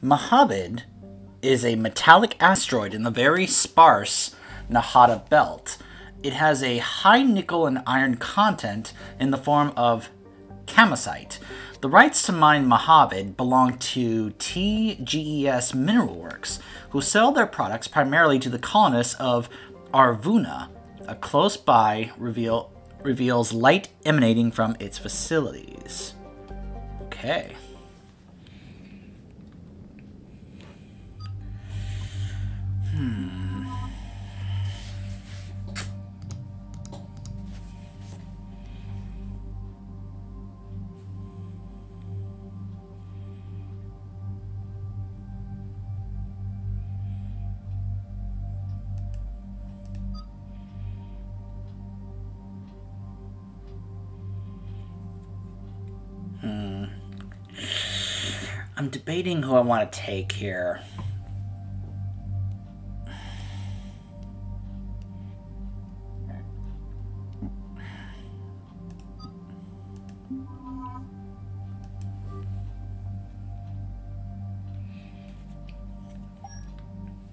Mohabed is a metallic asteroid in the very sparse Nahata Belt. It has a high nickel and iron content in the form of kamacite. The rights to mine Mohabed belong to TGES Mineral Works, who sell their products primarily to the colonists of Arvuna. A close by reveals light emanating from its facilities. Okay. I'm debating who I want to take here.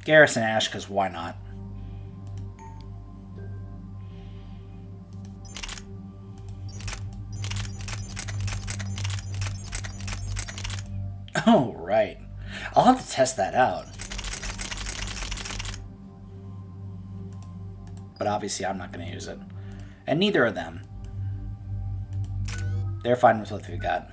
Garrison Ash, because why not? Oh, right. I'll have to test that out. But obviously I'm not going to use it. And neither of them. They're fine with what we got.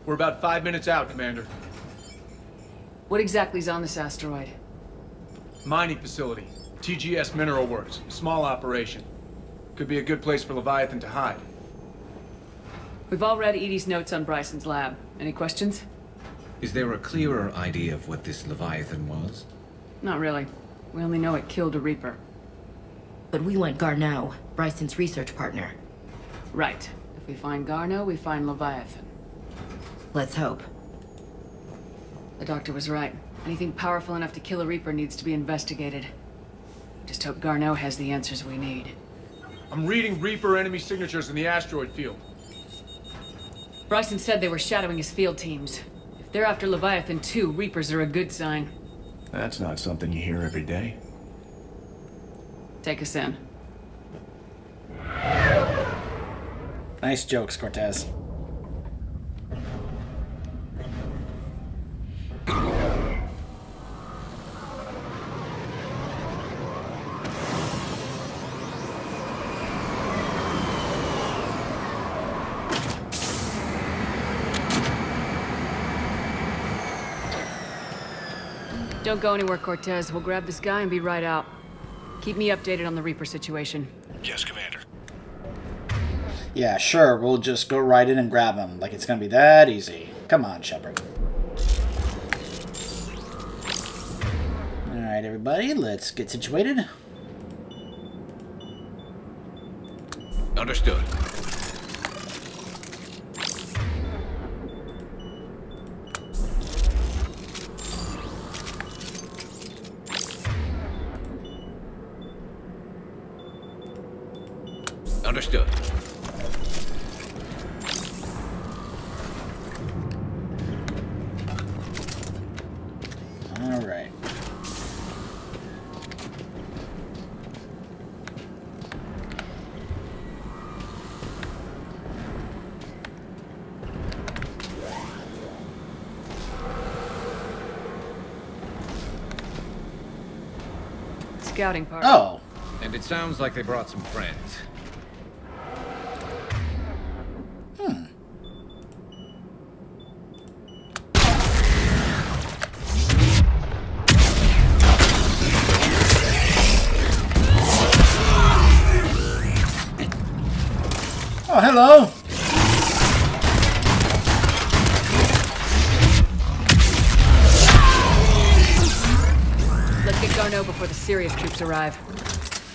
We're about 5 minutes out, Commander. What exactly is on this asteroid? Mining facility. TGS Mineral Works. Small operation. Could be a good place for Leviathan to hide. We've all read Edie's notes on Bryson's lab. Any questions? Is there a clearer idea of what this Leviathan was? Not really. We only know it killed a Reaper. But we want Garneau, Bryson's research partner. Right. If we find Garneau, we find Leviathan. Let's hope. The doctor was right. Anything powerful enough to kill a Reaper needs to be investigated. Just hope Garneau has the answers we need. I'm reading Reaper enemy signatures in the asteroid field. Bryson said they were shadowing his field teams. If they're after Leviathan too, Reapers are a good sign. That's not something you hear every day. Take us in. Nice jokes, Cortez. Don't go anywhere, Cortez. We'll grab this guy and be right out. Keep me updated on the Reaper situation. Yes, Commander. Yeah, sure. We'll just go right in and grab him. Like it's gonna be that easy. Come on, Shepard. Alright, everybody. Let's get situated. Understood. Understood. All right. Scouting party. Oh. And it sounds like they brought some friends. Oh, hello. Let's get Garneau before the serious troops arrive.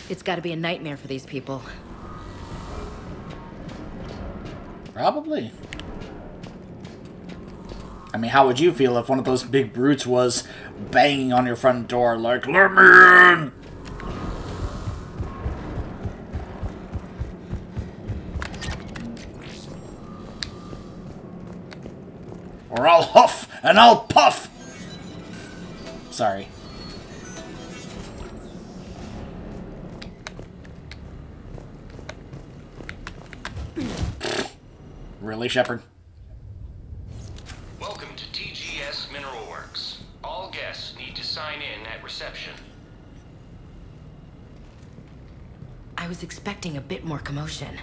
It's gotta be a nightmare for these people. Probably. I mean, how would you feel if one of those big brutes was banging on your front door like, "Let me in!" Or I'll huff and I'll puff! Sorry. Really, Shepard? Welcome to TGS Mineral Works. All guests need to sign in at reception. I was expecting a bit more commotion.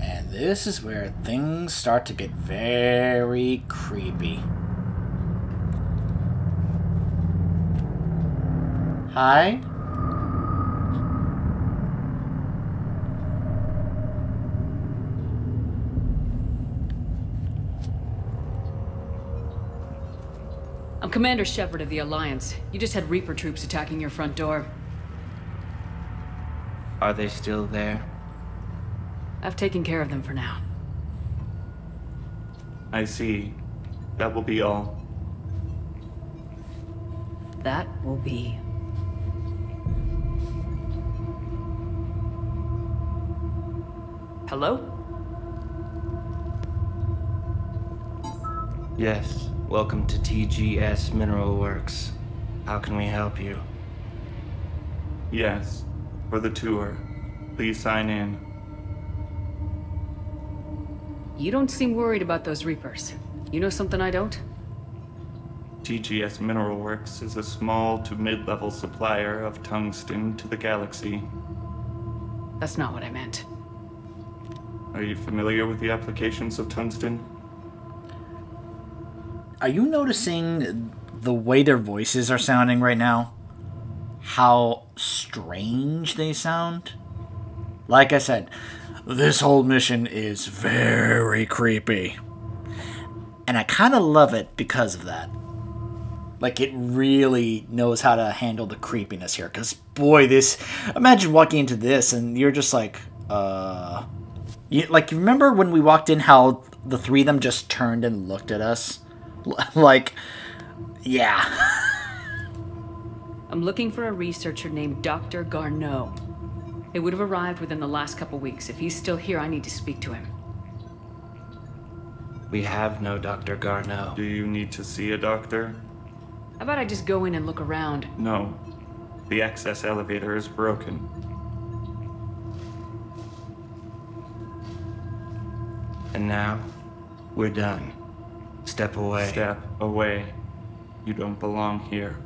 And this is where things start to get very creepy. Hi? I'm Commander Shepard of the Alliance. You just had Reaper troops attacking your front door. Are they still there? I've taken care of them for now. I see. That will be all. That will be. Hello? Yes. Welcome to TGS Mineral Works. How can we help you? Yes. For the tour. Please sign in. You don't seem worried about those Reapers. You know something I don't? TGS Mineral Works is a small to mid-level supplier of tungsten to the galaxy. That's not what I meant. Are you familiar with the applications of tungsten? Are you noticing the way their voices are sounding right now? How strange they sound? Like I said, this whole mission is very creepy. And I kind of love it because of that. Like, it really knows how to handle the creepiness here. Because, boy, imagine walking into this and you're just like, You remember when we walked in how the three of them just turned and looked at us? Like, yeah. I'm looking for a researcher named Dr. Garneau. It would have arrived within the last couple weeks. If he's still here, I need to speak to him. We have no Dr. Garneau. Do you need to see a doctor? How about I just go in and look around? No. The access elevator is broken. And now, we're done. Step away. Step away. You don't belong here.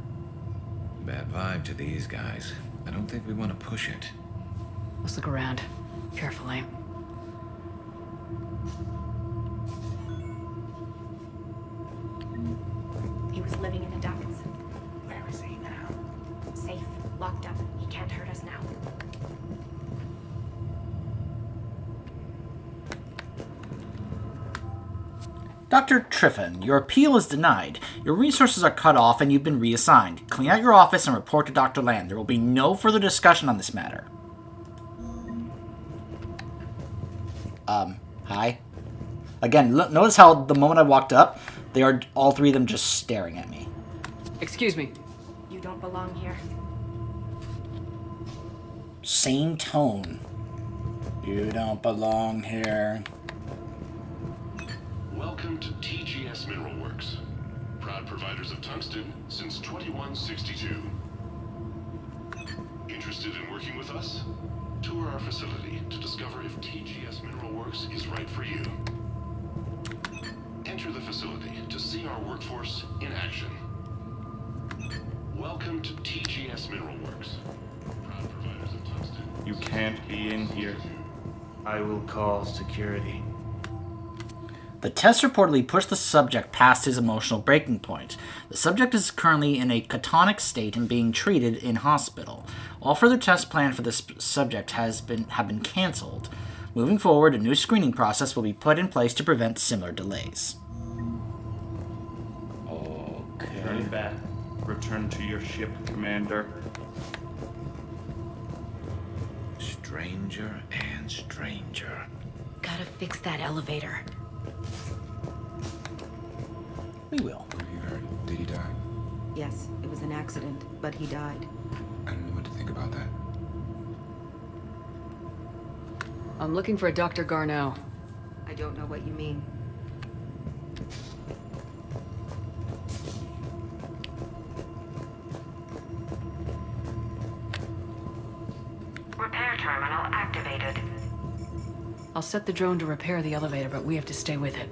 Bad vibe to these guys. I don't think we want to push it. Let's look around. Carefully. He was living in the ducts. Where is he now? Safe. Locked up. He can't hurt us now. Dr. Triffin, your appeal is denied. Your resources are cut off and you've been reassigned. Clean out your office and report to Dr. Land. There will be no further discussion on this matter. Hi? Again, notice how the moment I walked up, they are all three of them just staring at me. Excuse me. You don't belong here. Same tone. You don't belong here. Welcome to TGS Mineral Works. Proud providers of tungsten since 2162. Interested in working with us? Tour our facility to discover if TGS Mineral Works is right for you. Enter the facility to see our workforce in action. Welcome to TGS Mineral Works. Proud providers of tungsten. You can't be in here. I will call security. The test reportedly pushed the subject past his emotional breaking point. The subject is currently in a catatonic state and being treated in hospital. All further tests planned for this subject have been cancelled. Moving forward, a new screening process will be put in place to prevent similar delays. Okay. Turn back. Return to your ship, Commander. Stranger and stranger. gotta fix that elevator. We will. What have you heard? Did he die? Yes, it was an accident, but he died. I don't know what to think about that. I'm looking for a Dr. Garneau. I don't know what you mean. Repair terminal activated. I'll set the drone to repair the elevator, but we have to stay with it.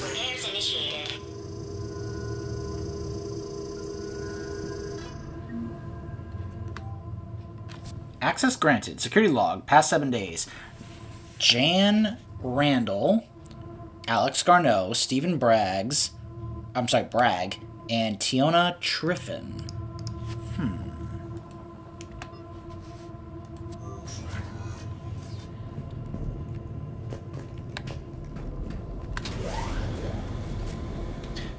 Repairs initiated. Access granted. Security log. Past 7 days. Jan Randall, Alex Garneau, Stephen Bragg, and Tiona Triffin.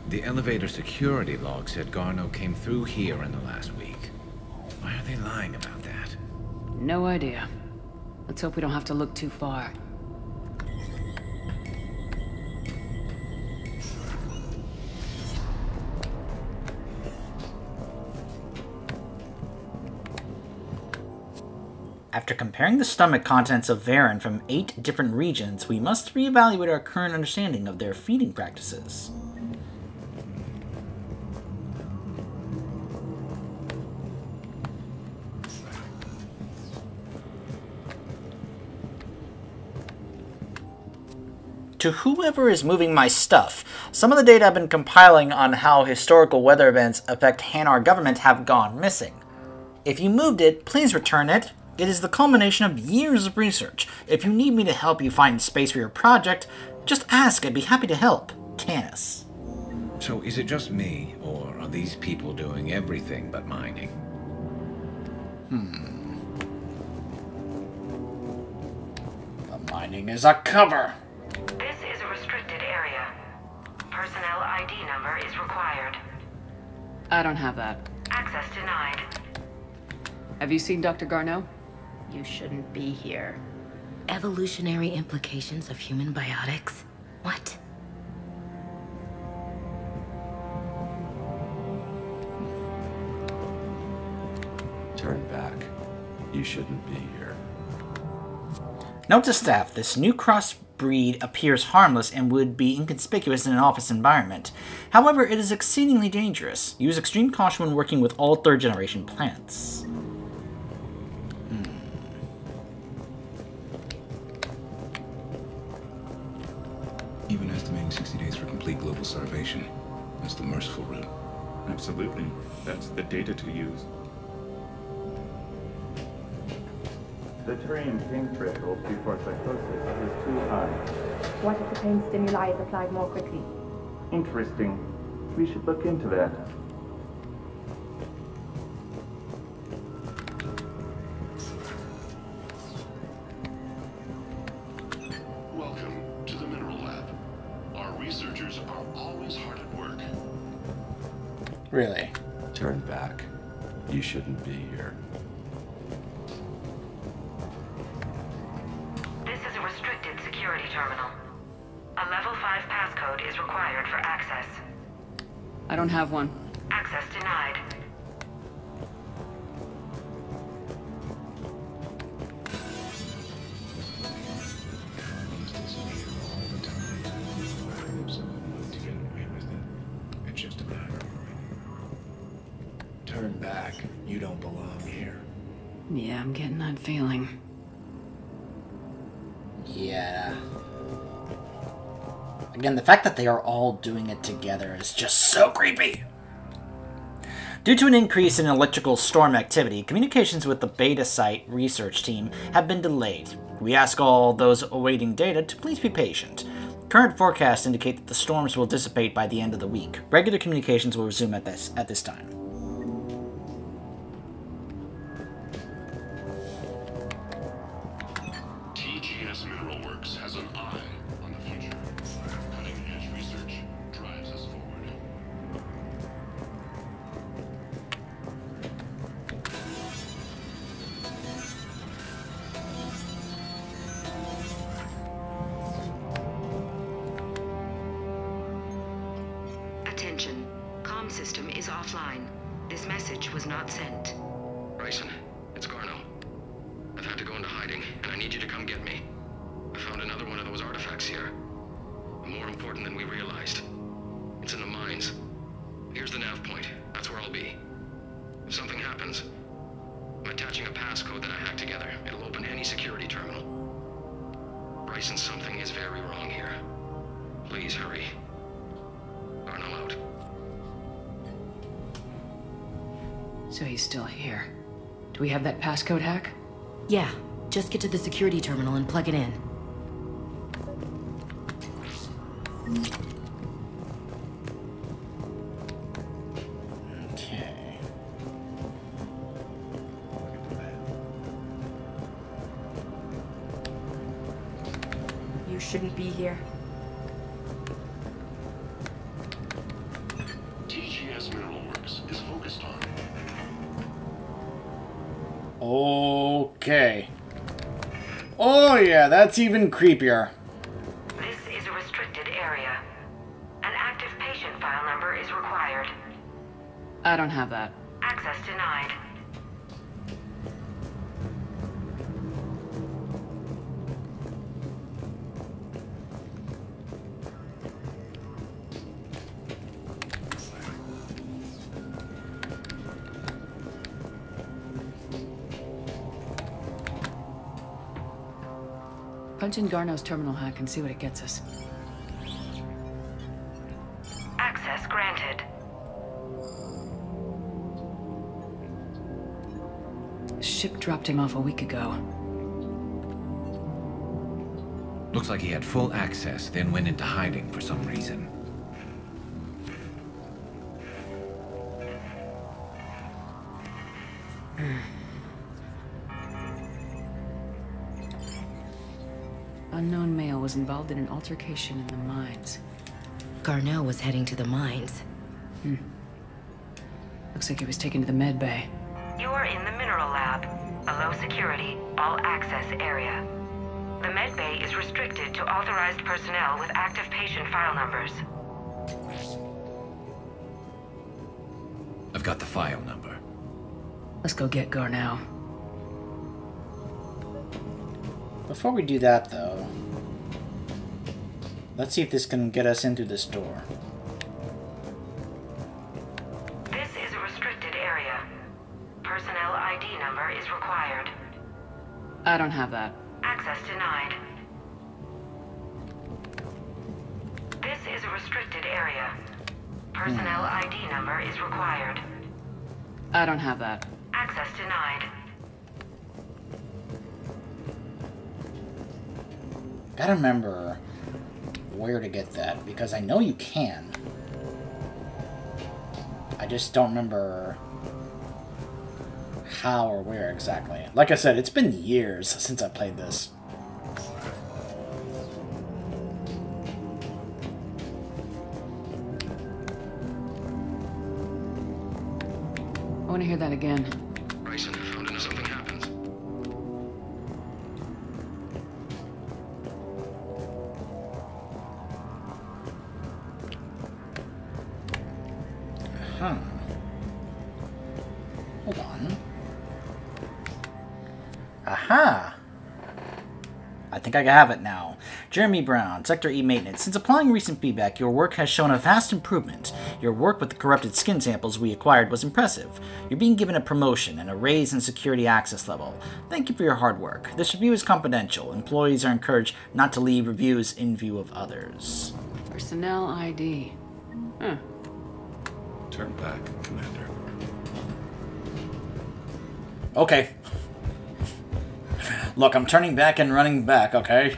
The elevator security log said Garneau came through here in the last week. Why are they lying about that? No idea. Let's hope we don't have to look too far. After comparing the stomach contents of Varen from 8 different regions, we must reevaluate our current understanding of their feeding practices. To whoever is moving my stuff, some of the data I've been compiling on how historical weather events affect Hanar government have gone missing. If you moved it, please return it. It is the culmination of years of research. If you need me to help you find space for your project, just ask. I'd be happy to help. Tanis. So is it just me, or are these people doing everything but mining? The mining is a cover. This is a restricted area. Personnel ID number is required. I don't have that. Access denied. Have you seen Dr. Garneau? You shouldn't be here. Evolutionary implications of human biotics? What? Turn back. You shouldn't be here. Note to staff, this new crossbreed appears harmless and would be inconspicuous in an office environment. However, it is exceedingly dangerous. Use extreme caution when working with all third-generation plants. Even estimating 60 days for complete global starvation. That's the merciful route. Absolutely. That's the data to use. The terrain pain threshold before psychosis is too high. What if the pain stimuli is applied more quickly? Interesting. We should look into that. Welcome to the Mineral Lab. Our researchers are always hard at work. Really? Turn back. You shouldn't be here. This is a restricted security terminal. A level 5 passcode is required for access. I don't have one. Access denied. It's just a matter. Turn back. You don't belong here. Yeah, I'm getting that feeling. Yeah. Again, the fact that they are all doing it together is just so creepy. Due to an increase in electrical storm activity, communications with the Beta Site research team have been delayed. We ask all those awaiting data to please be patient. Current forecasts indicate that the storms will dissipate by the end of the week. Regular communications will resume at this time. TGS Mineral Works has an eye on the future. Cutting-edge research drives us forward. system is offline. This message was not sent. Bryson, it's Garno. I've had to go into hiding, and I need you to come get me. I found another one of those artifacts here. More important than we realized. It's in the mines. Here's the nav point. That's where I'll be. If something happens, I'm attaching a passcode that I hacked together. It'll open any security terminal. Bryson, something is very wrong here. Please hurry. Garno out. So he's still here. Do we have that passcode hack? Yeah, just get to the security terminal and plug it in. Okay. You shouldn't be here. TGS Mineral Works is focused on. Okay. Oh yeah, that's even creepier. This is a restricted area. An active patient file number is required. I don't have that. Access denied. Punch in Garno's terminal hack and see what it gets us. Access granted. The ship dropped him off a week ago. Looks like he had full access, then went into hiding for some reason. Unknown male was involved in an altercation in the mines. Garneau was heading to the mines. Looks like he was taken to the med bay. You are in the mineral lab, a low security, all access area. The med bay is restricted to authorized personnel with active patient file numbers. I've got the file number. Let's go get Garneau. Before we do that, though, let's see if this can get us into this door. This is a restricted area. Personnel ID number is required. I don't have that. Access denied. This is a restricted area. Personnel ID number is required. I don't have that. Access denied. Gotta remember where to get that, because I know you can. I just don't remember how or where exactly. Like I said, it's been years since I played this. I want to hear that again. Bryson, I found if something happens. Huh. Hold on. Aha! I think I have it now. Jeremy Brown, Sector E Maintenance. Since applying recent feedback, your work has shown a vast improvement. Your work with the corrupted skin samples we acquired was impressive. You're being given a promotion and a raise in security access level. Thank you for your hard work. This review is confidential. Employees are encouraged not to leave reviews in view of others. Personnel ID. Huh. Turn back, Commander. Okay. Look, I'm turning back and running back, okay?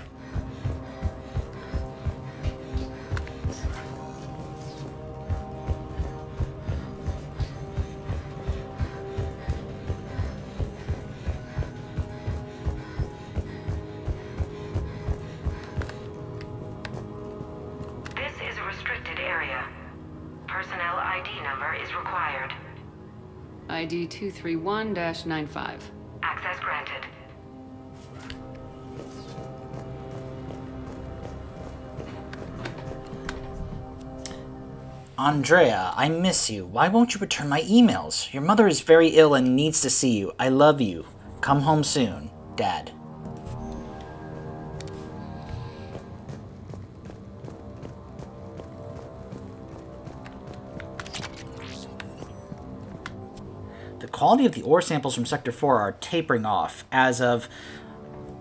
This is a restricted area. Personnel ID number is required. ID 231-95. Access granted. Andrea, I miss you. Why won't you return my emails? Your mother is very ill and needs to see you. I love you. Come home soon. Dad. The quality of the ore samples from Sector 4 are tapering off. As of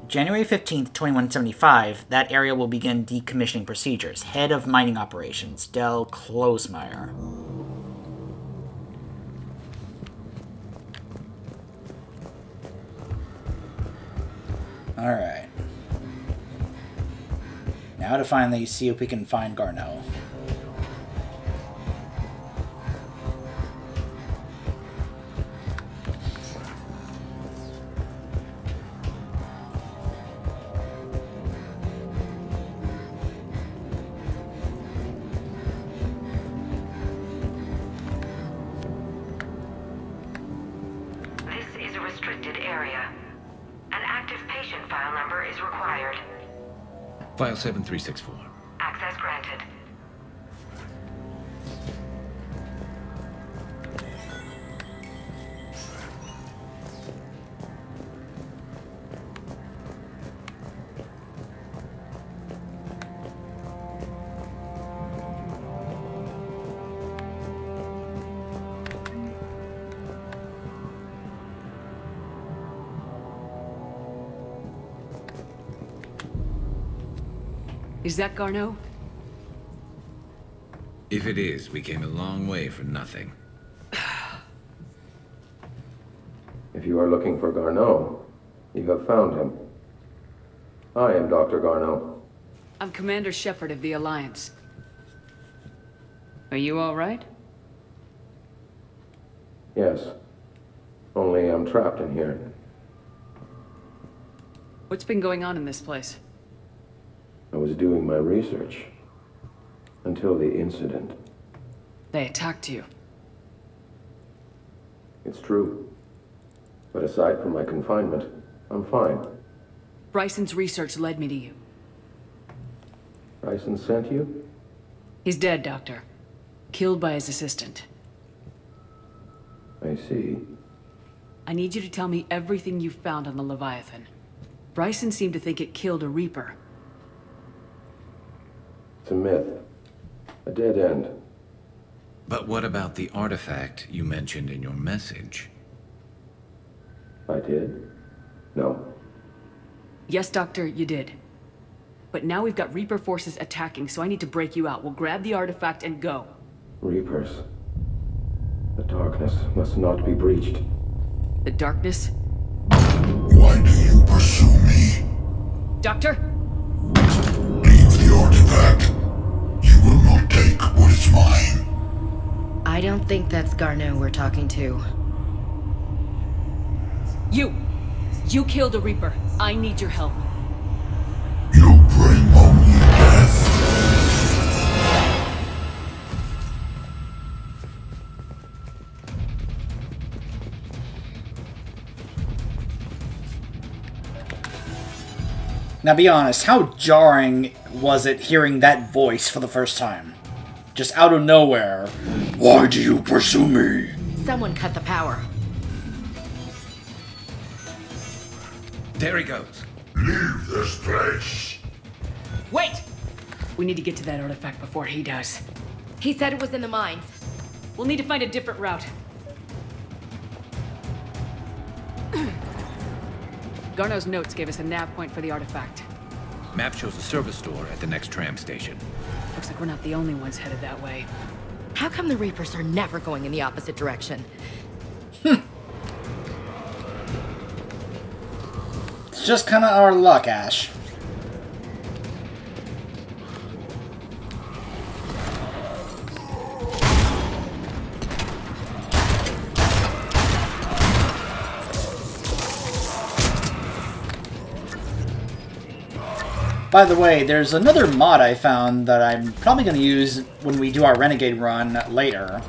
January 15th, 2175, that area will begin decommissioning procedures. Head of Mining Operations, Del Klosmeyer. Alright. Now to finally see if we can find Garneau. File 7364. Access granted. Is that Garneau? If it is, we came a long way for nothing. If you are looking for Garneau, you have found him. I am Dr. Garneau. I'm Commander Shepard of the Alliance. Are you all right? Yes. Only I'm trapped in here. What's been going on in this place? I was doing my research. Until the incident. They attacked you. It's true. But aside from my confinement, I'm fine. Bryson's research led me to you. Bryson sent you? He's dead, Doctor. Killed by his assistant. I see. I need you to tell me everything you found on the Leviathan. Bryson seemed to think it killed a Reaper. It's a myth. A dead end. But what about the artifact you mentioned in your message? I did? No. Yes, Doctor, you did. But now we've got Reaper forces attacking, so I need to break you out. We'll grab the artifact and go. Reapers. The darkness must not be breached. The darkness? Why do you pursue me? Doctor? Leave the artifact. You will not take what is mine. I don't think that's Garneau we're talking to. You killed a Reaper. I need your help. You bring only death. Now be honest, how jarring was it hearing that voice for the first time? Just out of nowhere. Why do you pursue me? Someone cut the power. There he goes. Leave this place. Wait! We need to get to that artifact before he does. He said it was in the mines. We'll need to find a different route. Garneau's notes gave us a nav point for the artifact. Map shows a service store at the next tram station. Looks like we're not the only ones headed that way. How come the Reapers are never going in the opposite direction? It's just kind of our luck, Ash. By the way, there's another mod I found that I'm probably going to use when we do our Renegade run later.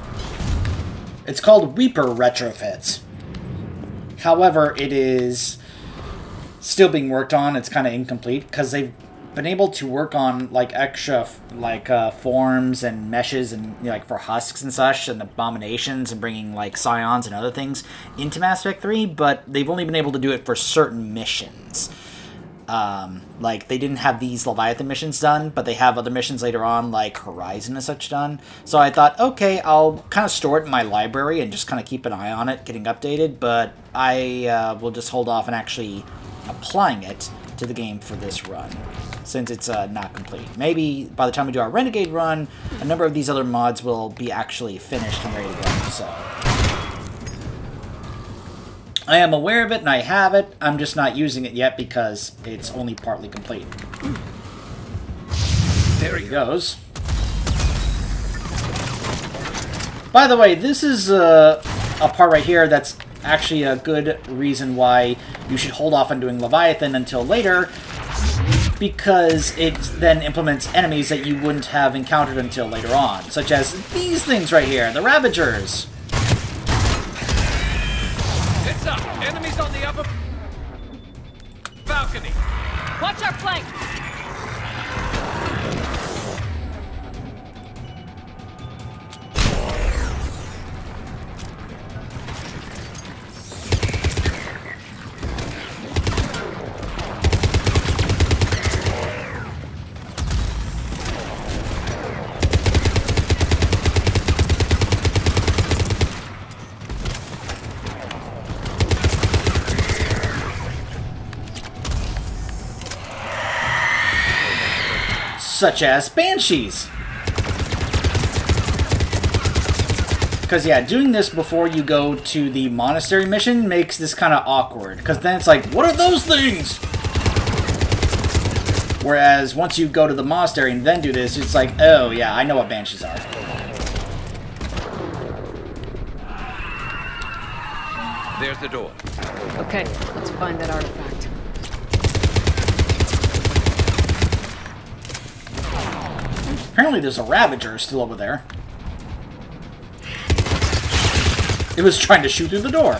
It's called Reaper Retrofit. However, it is still being worked on. It's kind of incomplete because they've been able to work on like extra forms and meshes and like for husks and such and abominations and bringing like scions and other things into Mass Effect 3, but they've only been able to do it for certain missions. Like they didn't have these Leviathan missions done, but they have other missions later on like Horizon and such done. So I thought, okay, I'll kind of store it in my library and just kind of keep an eye on it getting updated, but I will just hold off on actually applying it to the game for this run, since it's not complete. Maybe by the time we do our Renegade run, a number of these other mods will be actually finished and ready to go, so... I am aware of it, and I have it. I'm just not using it yet because it's only partly complete. There he goes. By the way, this is a part right here that's actually a good reason why you should hold off on doing Leviathan until later, because it then implements enemies that you wouldn't have encountered until later on, such as these things right here, the Ravagers. It's up! Enemies on the upper balcony! Watch our flank! Such as Banshees. Because, yeah, doing this before you go to the monastery mission makes this kind of awkward. Because then it's like, what are those things? Whereas, once you go to the monastery and then do this, it's like, oh, yeah, I know what Banshees are. There's the door. Okay, let's find that artifact. Apparently there's a Ravager still over there. It was trying to shoot through the door.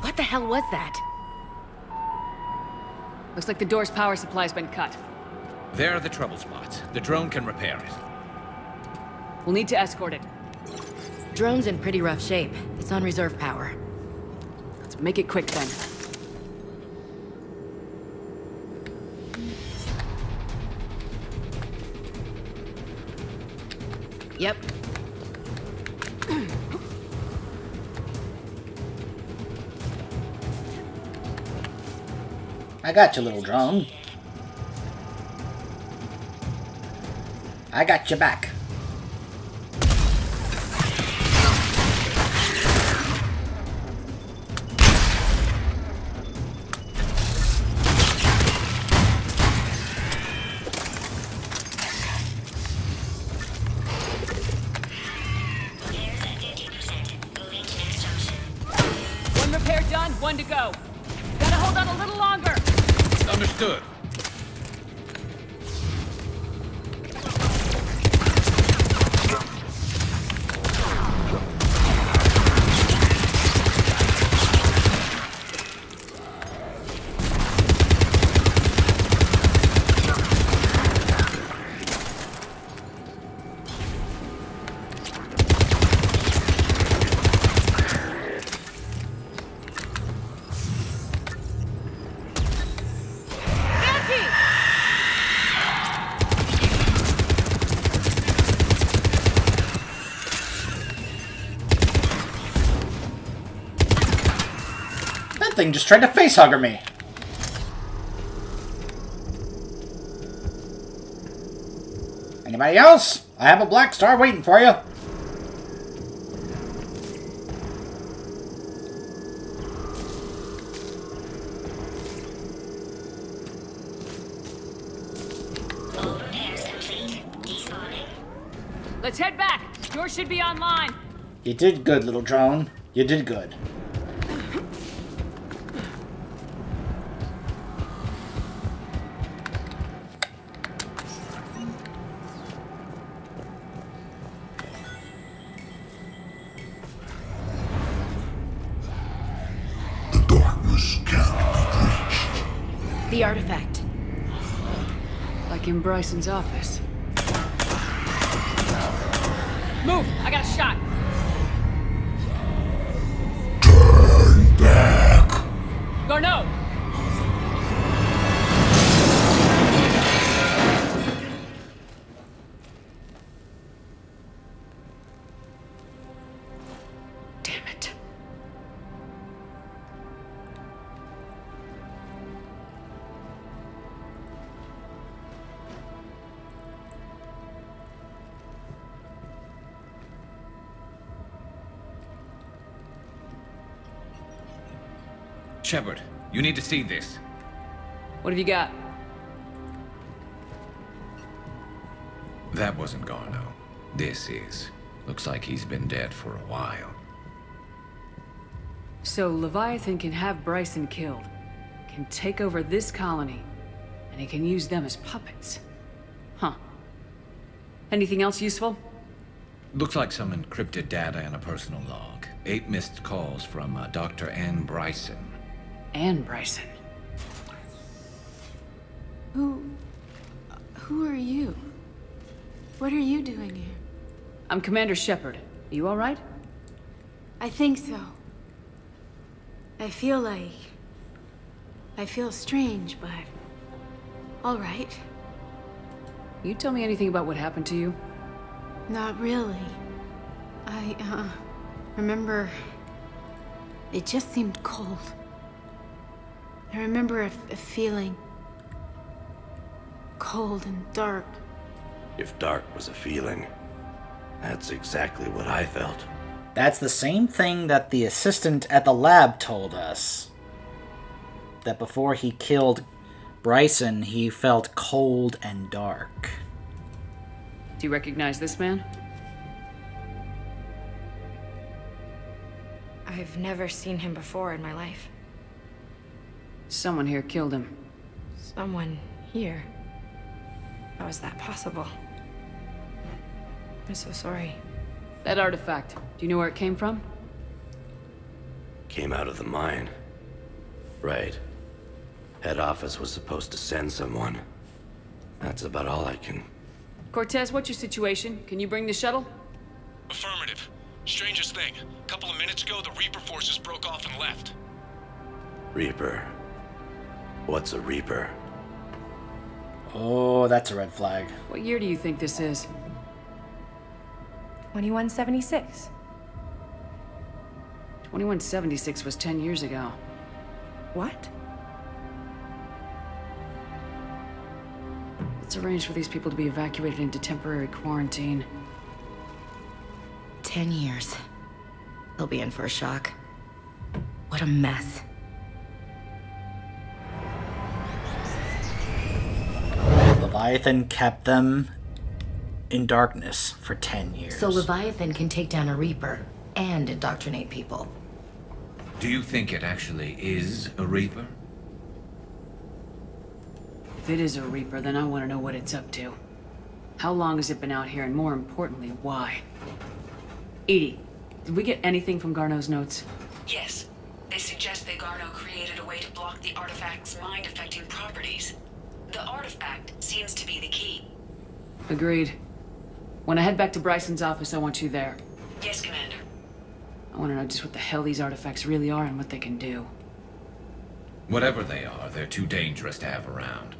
What the hell was that? Looks like the door's power supply's been cut. There are the trouble spots. The drone can repair it. We'll need to escort it. Drone's in pretty rough shape. It's on reserve power. Let's make it quick then. Yep. I got you, little drone. I got your back. One repair done, one to go. Gotta hold on a little longer. Understood. Thing just tried to facehugger me. Anybody else? I have a black star waiting for you. Let's head back. Yours should be online. You did good, little drone. You did good. The artifact. Like in Bryson's office. Move! I got a shot! Turn back! Garneau! Damn it. Shepard, you need to see this. What have you got? That wasn't Garneau. This is. Looks like he's been dead for a while. So Leviathan can have Bryson killed, can take over this colony, and he can use them as puppets. Huh. Anything else useful? Looks like some encrypted data and a personal log. 8 missed calls from Dr. Ann Bryson. Ann Bryson. Who are you? What are you doing here? I'm Commander Shepard. You all right? I think so. I feel strange, but all right. You tell me anything about what happened to you? Not really. I remember it just seemed cold. I remember a feeling cold and dark. If dark was a feeling, that's exactly what I felt. That's the same thing that the assistant at the lab told us. That before he killed Bryson, he felt cold and dark. Do you recognize this man? I've never seen him before in my life. Someone here killed him. Someone here? How is that possible? I'm so sorry. That artifact, do you know where it came from? Came out of the mine. Right. Head office was supposed to send someone. That's about all I can... Cortez, what's your situation? Can you bring the shuttle? Affirmative. Strangest thing. A couple of minutes ago, the Reaper forces broke off and left. Reaper? What's a Reaper? Oh, that's a red flag. What year do you think this is? 2176. 2176 was 10 years ago. What? Let's arrange for these people to be evacuated into temporary quarantine. 10 years. They'll be in for a shock. What a mess. Leviathan kept them in darkness for 10 years. So Leviathan can take down a Reaper and indoctrinate people. Do you think it actually is a Reaper? If it is a Reaper, then I want to know what it's up to. How long has it been out here, and more importantly, why? Edie, did we get anything from Garneau's notes? Yes. They suggest that Garneau created a way to block the artifact's mind-affecting properties. The artifact seems to be the key. Agreed. When I head back to Bryson's office, I want you there. Yes, Commander. I want to know just what the hell these artifacts really are and what they can do. Whatever they are, they're too dangerous to have around.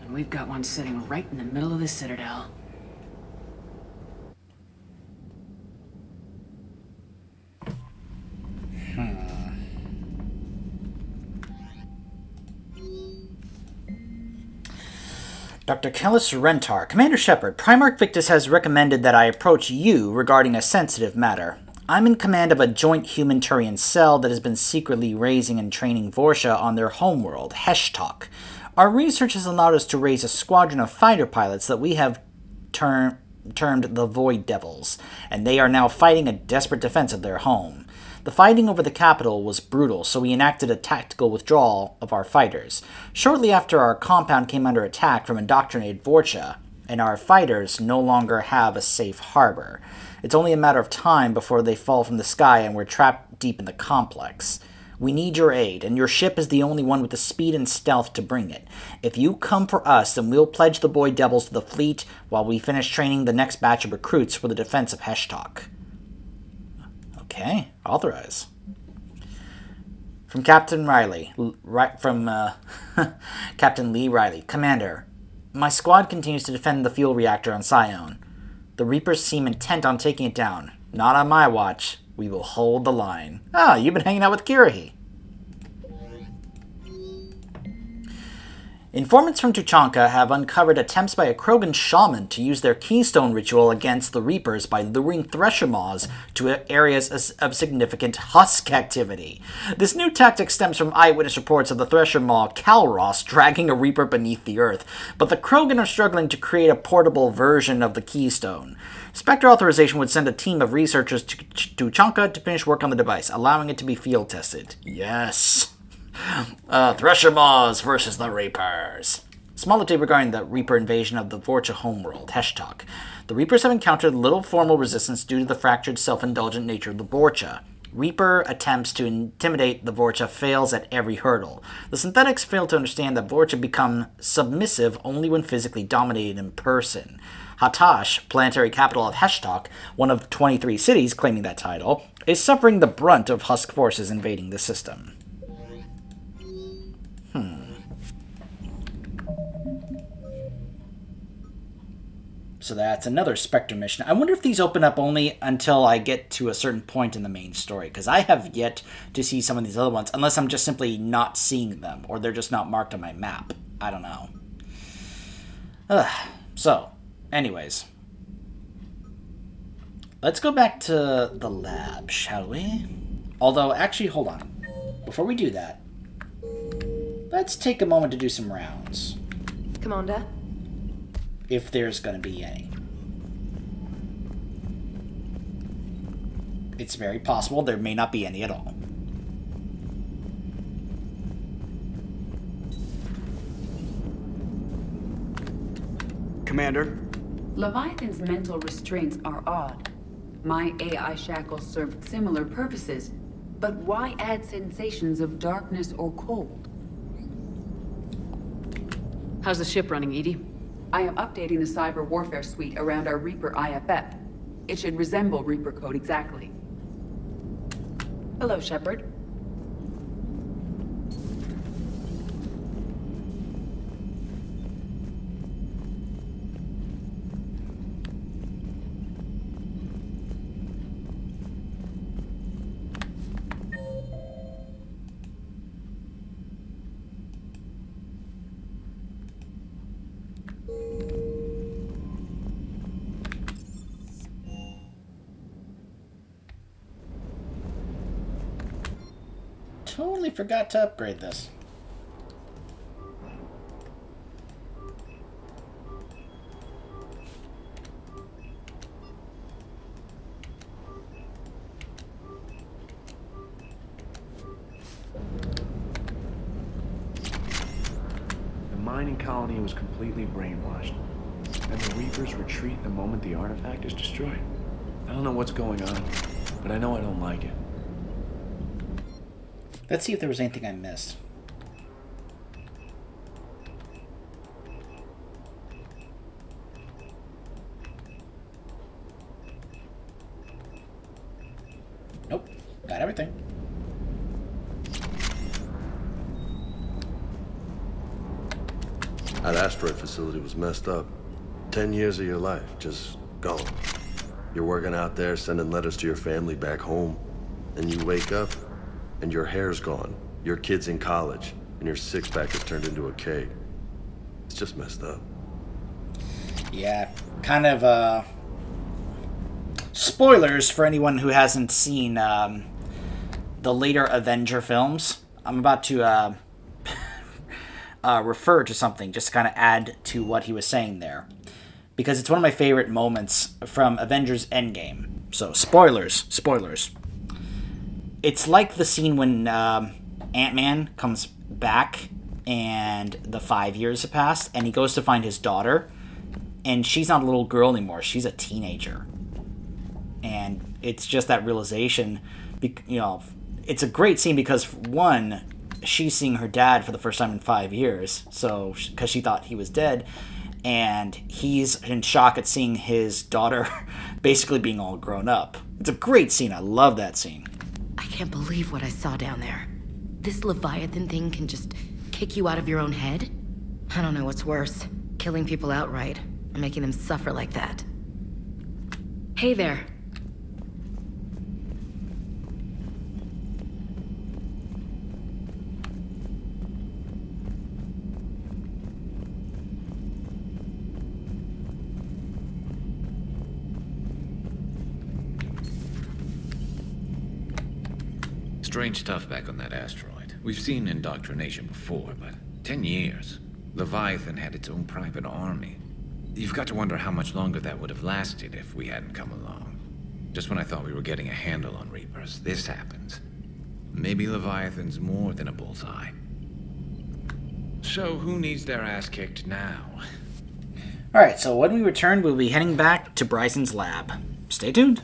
And we've got one sitting right in the middle of the Citadel. Dr. Kellis Rentar, Commander Shepard, Primarch Victus has recommended that I approach you regarding a sensitive matter. I'm in command of a joint human-Turian cell that has been secretly raising and training Vorsha on their homeworld, Heshtok. Our research has allowed us to raise a squadron of fighter pilots that we have termed the Void Devils, and they are now fighting a desperate defense of their home. The fighting over the capital was brutal, so we enacted a tactical withdrawal of our fighters. Shortly after, our compound came under attack from indoctrinated Vorsha, and our fighters no longer have a safe harbor. It's only a matter of time before they fall from the sky and we're trapped deep in the complex. We need your aid, and your ship is the only one with the speed and stealth to bring it. If you come for us, then we'll pledge the boy devils to the fleet while we finish training the next batch of recruits for the defense of Heshtok. Okay, authorize. From Captain Riley, Captain Lee Riley. Commander, my squad continues to defend the fuel reactor on Scion. The Reapers seem intent on taking it down. Not on my watch. We will hold the line. Ah, you've been hanging out with Kirahi. Informants from Tuchanka have uncovered attempts by a Krogan shaman to use their keystone ritual against the Reapers by luring thresher maws to areas of significant husk activity. This new tactic stems from eyewitness reports of the thresher maw Calros dragging a Reaper beneath the earth, but the Krogan are struggling to create a portable version of the keystone. Spectre authorization would send a team of researchers to Tuchanka to finish work on the device, allowing it to be field tested. Yes! Thresher Maws versus the Reapers. Small update regarding the Reaper invasion of the Vorcha homeworld, Heshtok. The Reapers have encountered little formal resistance due to the fractured, self-indulgent nature of the Vorcha. Reaper attempts to intimidate the Vorcha fails at every hurdle. The synthetics fail to understand that Vorcha become submissive only when physically dominated in person. Hatash, planetary capital of Heshtok, one of 23 cities claiming that title, is suffering the brunt of Husk forces invading the system. So that's another Spectre mission. I wonder if these open up only until I get to a certain point in the main story, because I have yet to see some of these other ones, unless I'm just simply not seeing them, or they're just not marked on my map. I don't know. So, anyways. Let's go back to the lab, shall we? Although, actually, hold on. Before we do that, let's take a moment to do some rounds. Commander? If there's going to be any. It's very possible there may not be any at all. Commander? Leviathan's mental restraints are odd. My AI shackles served similar purposes, but why add sensations of darkness or cold? How's the ship running, Edie? I am updating the cyber warfare suite around our Reaper IFF. It should resemble Reaper code exactly. Hello, Shepard. Totally forgot to upgrade this. The mining colony was completely brainwashed, and the Reapers retreat the moment the artifact is destroyed. I don't know what's going on, but I know I don't like it. Let's see if there was anything I missed. Nope, got everything. That asteroid facility was messed up. 10 years of your life, just gone. You're working out there, sending letters to your family back home, and you wake up, and your hair's gone, your kid's in college, and your six-pack has turned into a keg. It's just messed up. Yeah, kind of, spoilers for anyone who hasn't seen, the later Avenger films. I'm about to, refer to something, just to kind of add to what he was saying there. Because it's one of my favorite moments from Avengers Endgame. So, spoilers. It's like the scene when Ant-Man comes back and the 5 years have passed and he goes to find his daughter and she's not a little girl anymore, she's a teenager. And it's just that realization, you know, it's a great scene because, one, she's seeing her dad for the first time in 5 years, so because she thought he was dead, and he's in shock at seeing his daughter basically being all grown up. It's a great scene. I love that scene. I can't believe what I saw down there. This Leviathan thing can just kick you out of your own head? I don't know what's worse, killing people outright or making them suffer like that. Hey there. Strange stuff back on that asteroid. We've seen indoctrination before, but 10 years. Leviathan had its own private army. You've got to wonder how much longer that would have lasted if we hadn't come along. Just when I thought we were getting a handle on Reapers, this happens. Maybe Leviathan's more than a bullseye. So who needs their ass kicked now? Alright, so when we return, we'll be heading back to Bryson's lab. Stay tuned.